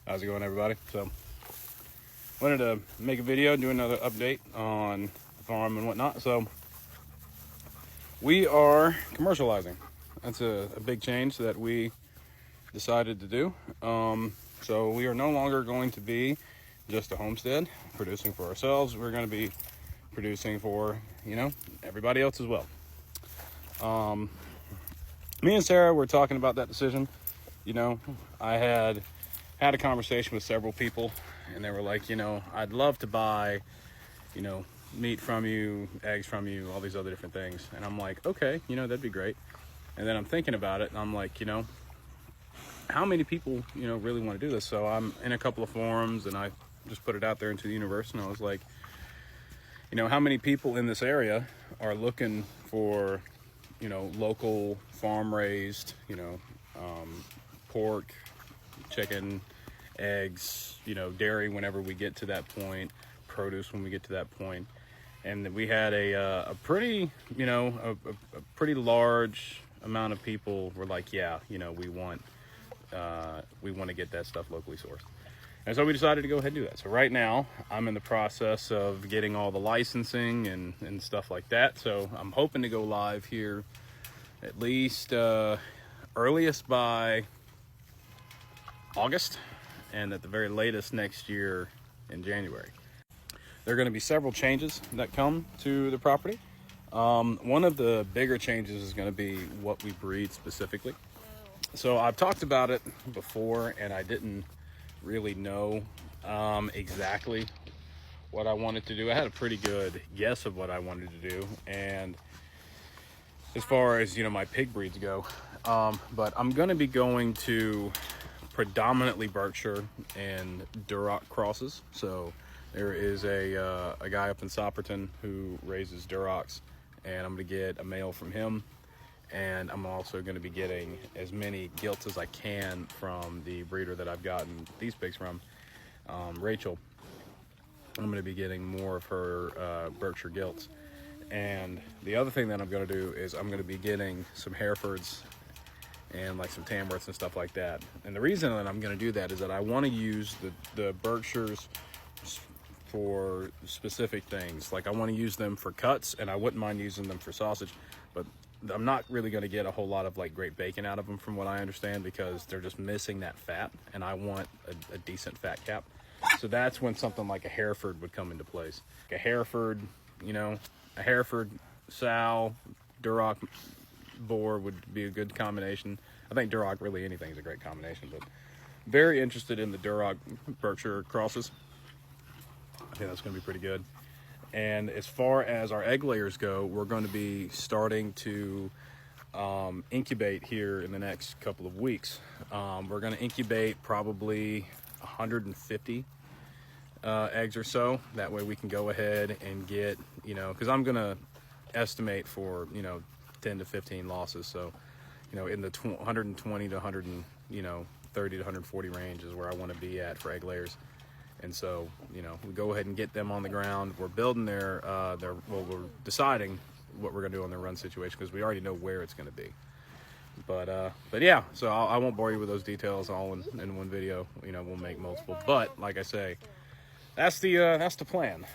How's it going, everybody? So, wanted to make a video, do another update on the farm and whatnot. So, we are commercializing. That's a big change that we decided to do. So, we are no longer going to be just a homestead producing for ourselves. We're going to be producing for, everybody else as well. Me and Sarah were talking about that decision. I had a conversation with several people, and they were like, I'd love to buy, meat from you, eggs from you, all these other different things. And I'm like, okay, that'd be great. And then I'm thinking about it, and I'm like, how many people, really want to do this? So I'm in a couple of forums, and I just put it out there into the universe, and I was like, how many people in this area are looking for, local farm-raised, pork, chicken, eggs, dairy whenever we get to that point, produce when we get to that point. And we had a pretty, a pretty large amount of people were like, yeah, we want to get that stuff locally sourced. And so we decided to go ahead and do that. So right now I'm in the process of getting all the licensing and stuff like that. So I'm hoping to go live here at least earliest by August, and at the very latest next year in January. There are going to be several changes that come to the property. One of the bigger changes is going to be what we breed specifically. So I've talked about it before, and I didn't really know exactly what I wanted to do. I had a pretty good guess of what I wanted to do, and as far as my pig breeds go, but I'm going to be going to predominantly Berkshire and Duroc crosses. So there is a guy up in Sopperton who raises Durocs, and I'm going to get a male from him. And I'm also going to be getting as many gilts as I can from the breeder that I've gotten these pigs from, Rachel. I'm going to be getting more of her Berkshire gilts. And the other thing that I'm going to do is I'm going to be getting some Herefords and like some Tamworths and stuff like that. And the reason that I'm going to do that is that I want to use the Berkshires for specific things. Like I want to use them for cuts, and I wouldn't mind using them for sausage, but I'm not really going to get a whole lot of like great bacon out of them from what I understand, because they're just missing that fat, and I want a decent fat cap. So that's when something like a Hereford would come into place. Like a Hereford, a Hereford sow, Duroc boar would be a good combination. I think Duroc, really anything is a great combination, but very interested in the Duroc Berkshire crosses. I think that's going to be pretty good. And as far as our egg layers go, we're going to be starting to incubate here in the next couple of weeks. We're going to incubate probably 150 eggs or so. That way we can go ahead and get, because I'm going to estimate for, 10 to 15 losses. So, in the 120 to 30 to 140 range is where I want to be at for egg layers. And so, we go ahead and get them on the ground. We're building we're deciding what we're going to do on their run situation, because we already know where it's going to be. But yeah, so I won't bore you with those details all in one video. We'll make multiple. But like I say, that's the plan.